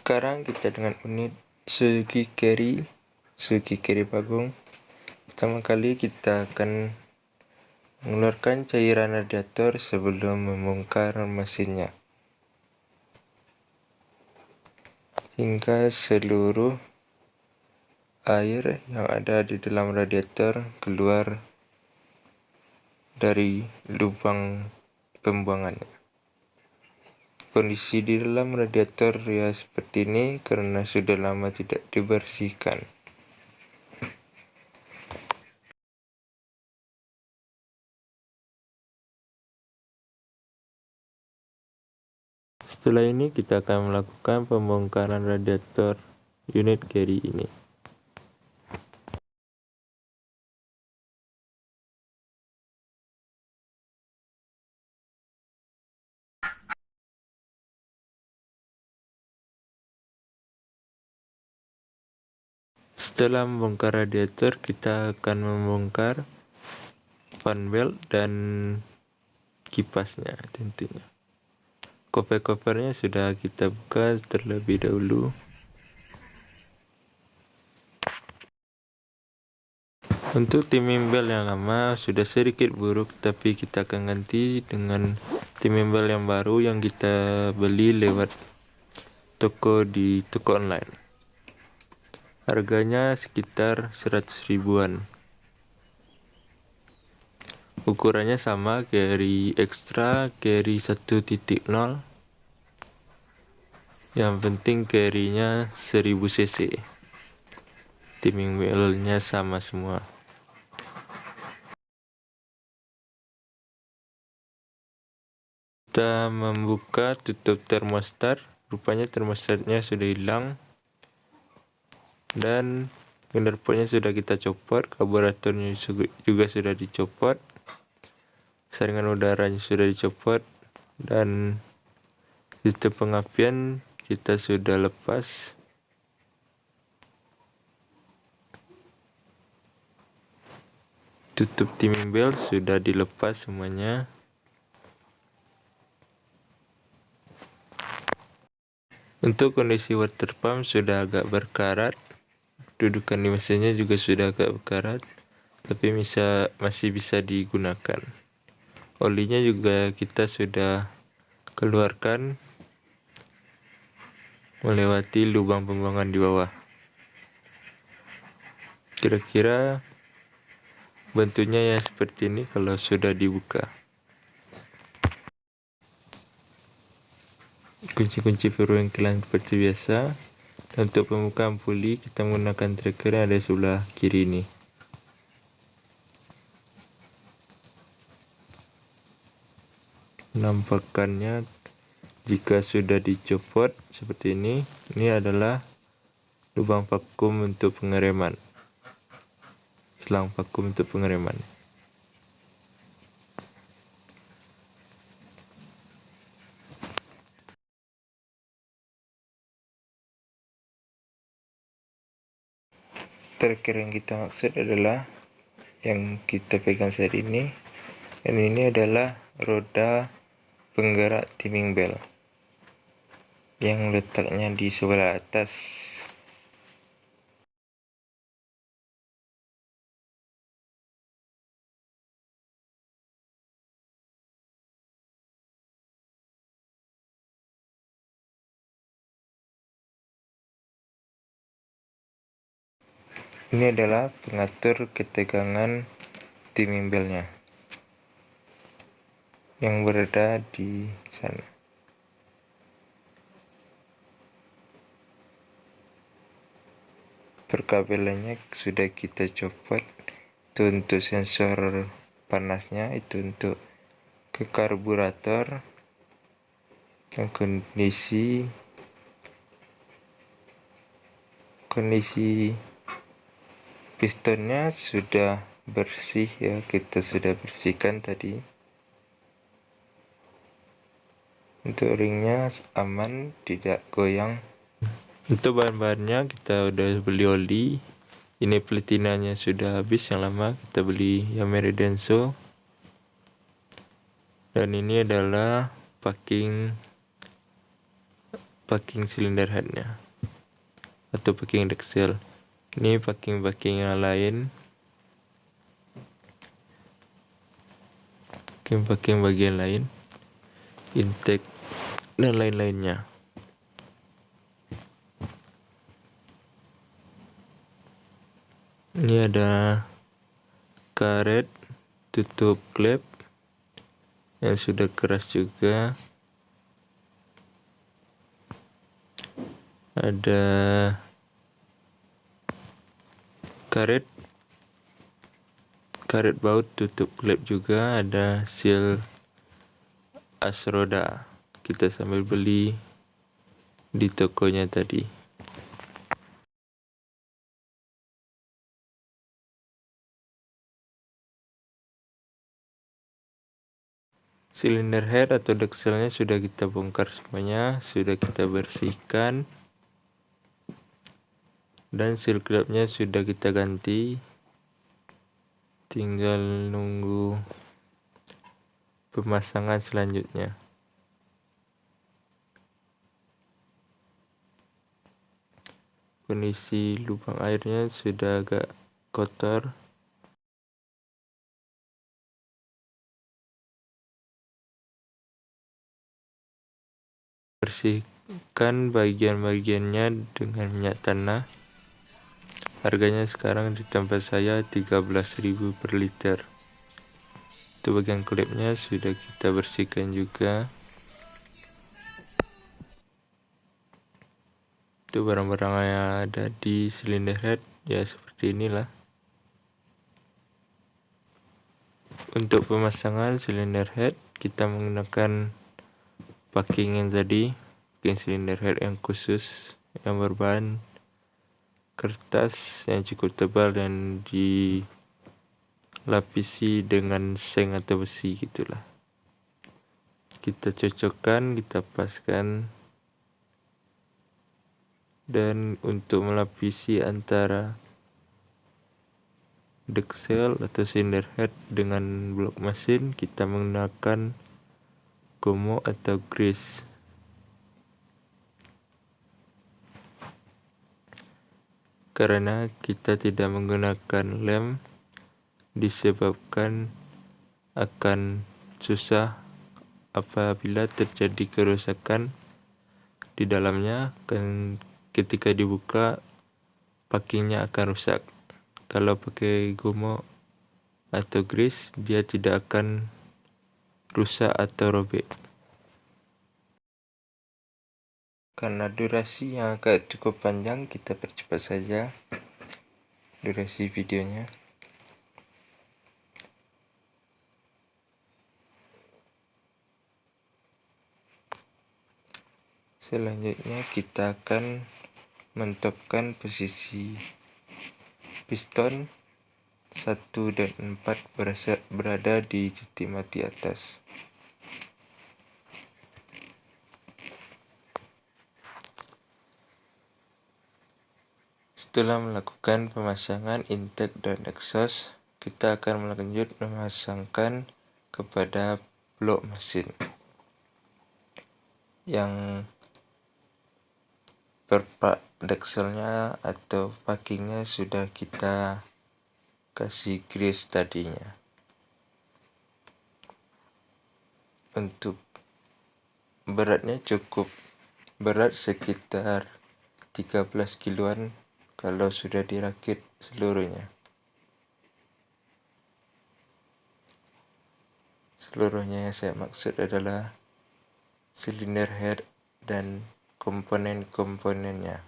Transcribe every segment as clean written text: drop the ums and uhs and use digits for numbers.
Sekarang kita dengan unit Suzuki Carry Bagong. Pertama kali kita akan mengeluarkan cairan radiator sebelum membongkar mesinnya, hingga seluruh air yang ada di dalam radiator keluar dari lubang pembuangannya. Kondisi di dalam radiator ya seperti ini karena sudah lama tidak dibersihkan. Setelah ini kita akan melakukan pembongkaran radiator unit carry ini. Setelah membongkar radiator, kita akan membongkar fan belt dan kipasnya tentunya. Koper-kopernya sudah kita buka terlebih dahulu. Untuk timing belt yang lama sudah sedikit buruk, tapi kita akan ganti dengan timing belt yang baru yang kita beli lewat toko online. Harganya sekitar 100 ribuan. Ukurannya sama, carry extra, carry 1.0. Yang penting carry-nya 1000 cc. Timing belnya sama semua. Kita membuka tutup termostat. Rupanya termostatnya sudah hilang. Dan knalpotnya sudah kita copot, karburatornya juga sudah dicopot, saringan udaranya sudah dicopot, dan sistem pengapian kita sudah lepas. Tutup timing belt sudah dilepas semuanya. Untuk kondisi water pump sudah agak berkarat. Dudukan di mesinnya juga sudah agak berkarat, tapi masih bisa digunakan. Olinya juga kita sudah keluarkan melewati lubang pembuangan di bawah. Kira-kira bentuknya ya seperti ini kalau sudah dibuka. Kunci-kunci perwengkelan seperti biasa. Untuk pembukaan puli kita menggunakan tracker yang ada sebelah kiri ini. Penampakannya jika sudah dicopot seperti ini adalah lubang vakum untuk pengereman, selang vakum untuk pengereman. Tracker yang kita maksud adalah yang kita pegang saat ini, dan ini adalah roda penggerak timing belt yang letaknya di sebelah atas. Ini adalah pengatur ketegangan timing beltnya yang berada di sana. Perkabelannya sudah kita copot. Itu untuk sensor panasnya, itu untuk ke karburator. Dan kondisi pistonnya sudah bersih ya, kita sudah bersihkan tadi. Untuk ringnya aman, tidak goyang. Untuk bahan-bahannya kita udah beli oli. Ini platinanya sudah habis yang lama, kita beli Yamaha Denso. Dan ini adalah packing packing silinder headnya atau packing Dexel. Ini packing yang lain, packing bagian lain, intake dan lain-lainnya. Ini ada karet tutup klep yang sudah keras juga. Ada karet baut tutup klep juga. Ada seal as roda, kita sambil beli di tokonya tadi. Silinder head atau Dexelnya sudah kita bongkar semuanya, sudah kita bersihkan, dan seal klipnya sudah kita ganti. Tinggal nunggu pemasangan selanjutnya. Kondisi lubang airnya sudah agak kotor. Bersihkan bagian-bagiannya dengan minyak tanah. Harganya sekarang di tempat saya 13.000 per liter. Itu bagian klipnya sudah kita bersihkan juga. Itu barang-barang yang ada di silinder head ya, seperti inilah. Untuk pemasangan silinder head kita menggunakan packing yang tadi, packing silinder head yang khusus yang berbahan kertas yang cukup tebal dan dilapisi dengan seng atau besi gitulah. Kita cocokkan, kita paskan, dan untuk melapisi antara Dexel atau silinder head dengan blok mesin kita menggunakan gomo atau grease. Karena kita tidak menggunakan lem disebabkan akan susah apabila terjadi kerusakan di dalamnya, kan ketika dibuka packingnya akan rusak. Kalau pakai gomo atau grease dia tidak akan rusak atau robek. Karena durasi yang agak cukup panjang, kita percepat saja durasi videonya. Selanjutnya kita akan mentopkan posisi piston 1 dan 4 berada di titik mati atas. Setelah melakukan pemasangan intake dan exhaust, kita akan lanjut memasangkan kepada blok mesin yang perpak Dexelnya atau packingnya sudah kita kasih grease tadinya. Untuk beratnya cukup berat, sekitar 13 kiloan kalau sudah dirakit seluruhnya. Seluruhnya yang saya maksud adalah silinder head dan komponen-komponennya.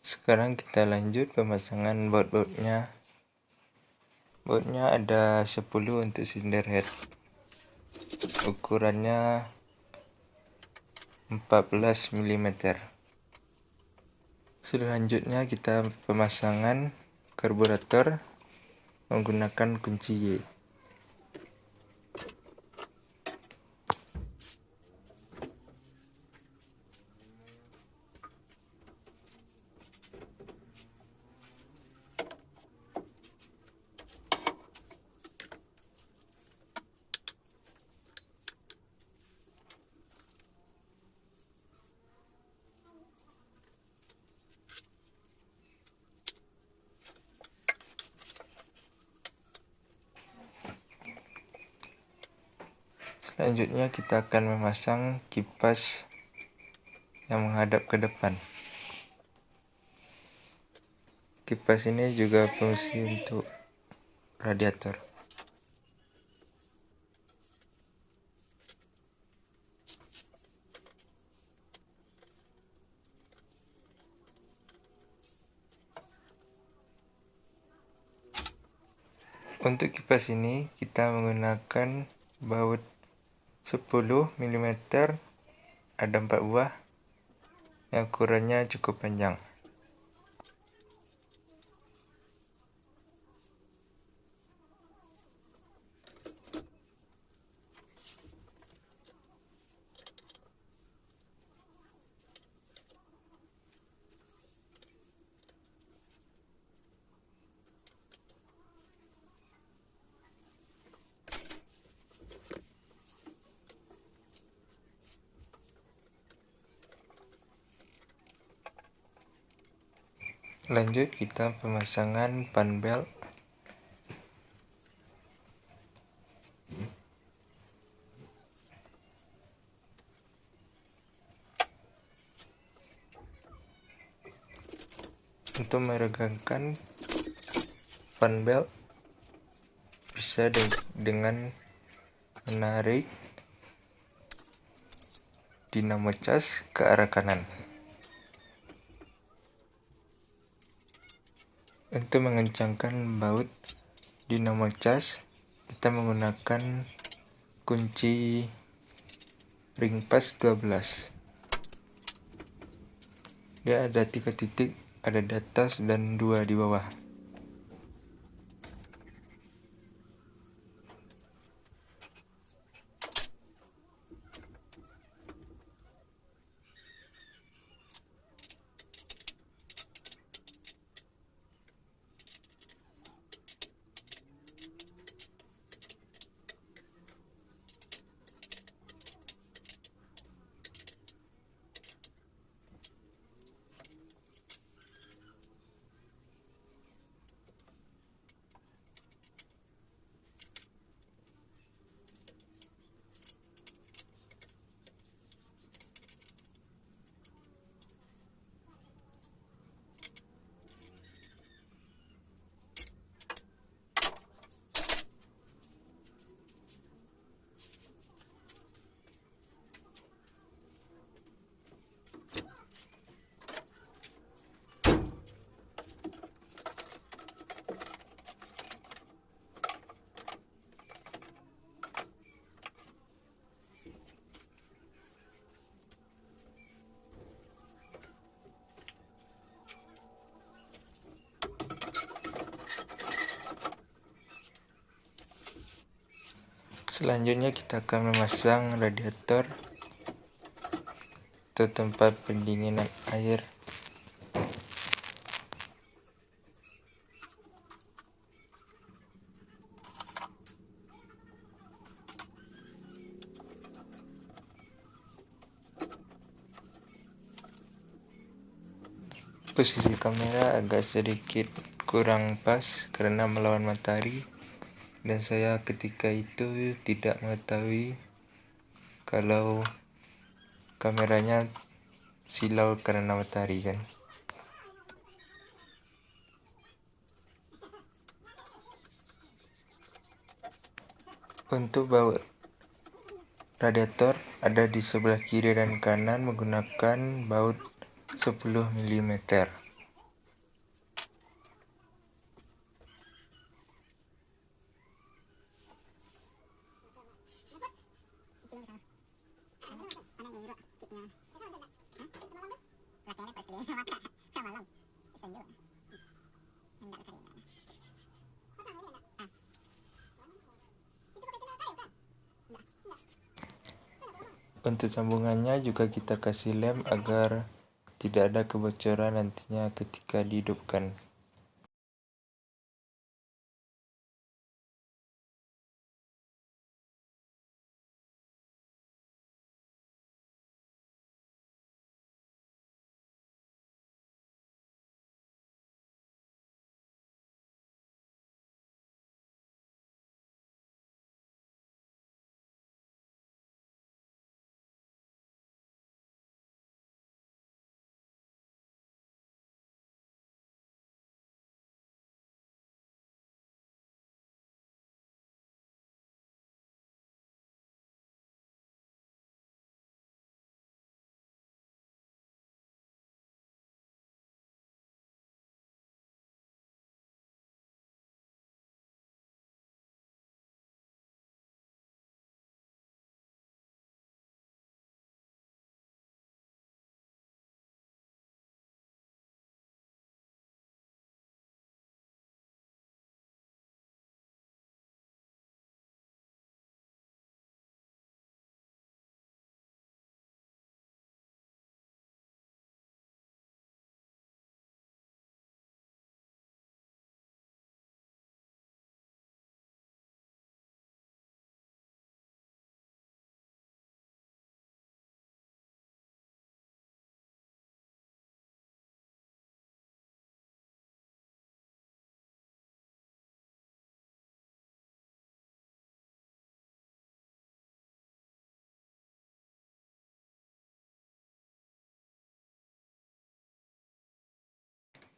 Sekarang kita lanjut pemasangan baut-bautnya. Bautnya ada 10 untuk silinder head. Ukurannya 14 mm. Selanjutnya kita pemasangan karburator menggunakan kunci Y. Selanjutnya kita akan memasang kipas yang menghadap ke depan. Kipas ini juga fungsi untuk radiator. Untuk kipas ini kita menggunakan baut 10 mm, ada 4 buah, yang ukurannya cukup panjang. Lanjut kita pemasangan fan belt. Untuk meregangkan fan belt bisa dengan menarik dinamo cas ke arah kanan. Untuk mengencangkan baut dinamo cas, kita menggunakan kunci ring pas 12. Dia ada 3 titik, ada di atas dan 2 di bawah. Selanjutnya kita akan memasang radiator atau tempat pendinginan air. Posisi kamera agak sedikit kurang pas karena melawan matahari, dan saya ketika itu tidak mengetahui kalau kameranya silau karena matahari kan. Untuk baut radiator ada di sebelah kiri dan kanan menggunakan baut 10 mm. Untuk sambungannya juga kita kasih lem agar tidak ada kebocoran nantinya ketika dihidupkan.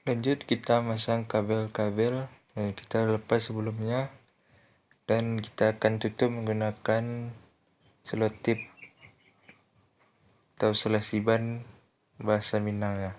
Lanjut kita masang kabel-kabel yang kita lepas sebelumnya, dan kita akan tutup menggunakan selotip atau selasiban bahasa Minang ya.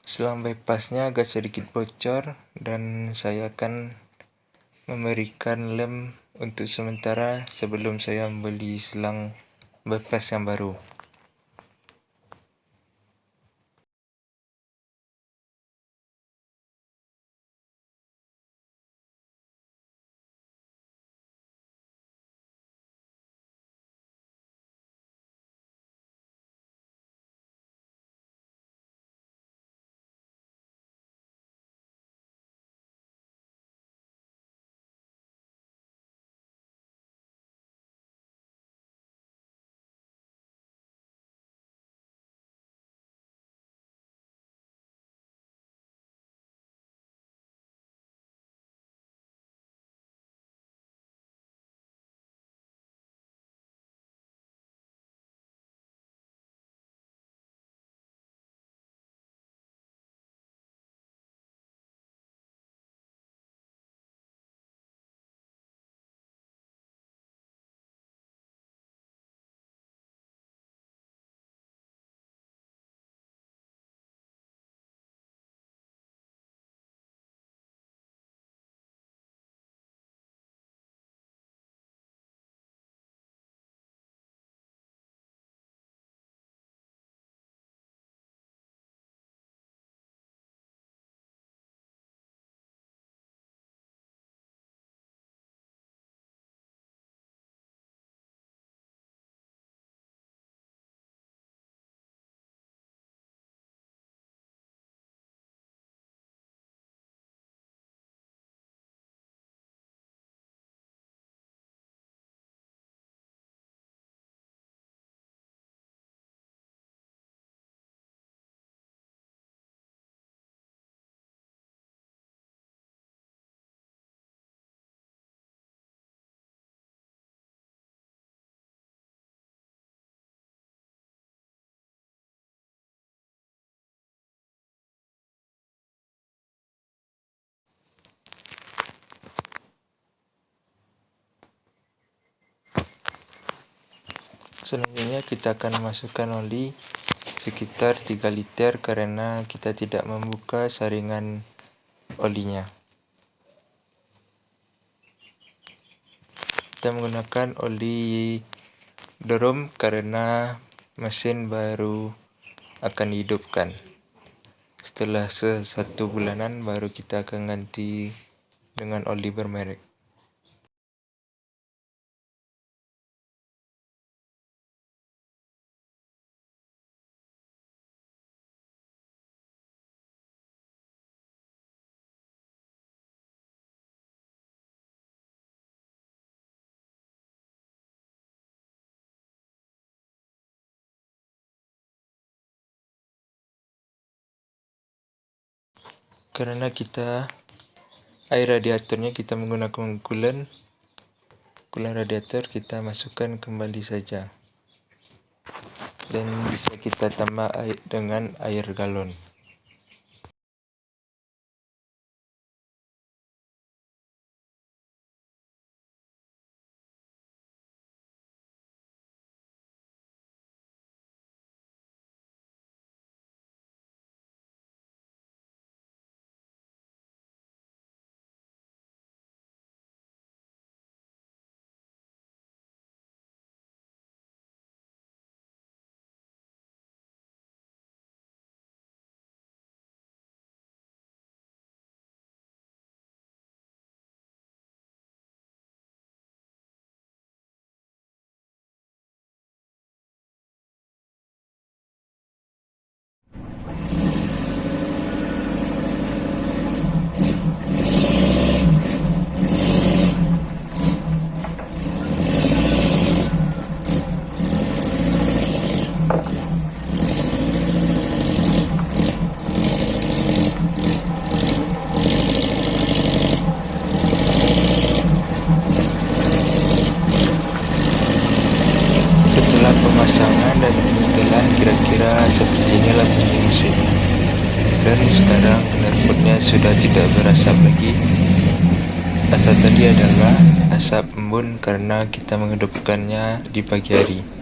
Selang bypassnya agak sedikit bocor dan saya akan memberikan lem untuk sementara sebelum saya membeli selang bypass yang baru. Selanjutnya kita akan masukkan oli sekitar 3 liter karena kita tidak membuka saringan olinya. Kita menggunakan oli drum karena mesin baru akan dihidupkan. Setelah 1 bulanan baru kita akan ganti dengan oli bermerek. Karena air radiatornya kita menggunakan coolant radiator, kita masukkan kembali saja, dan bisa kita tambah dengan air galon. sekarang knalpotnya sudah tidak berasap lagi. Asap tadi adalah asap embun karena kita menghidupkannya di pagi hari.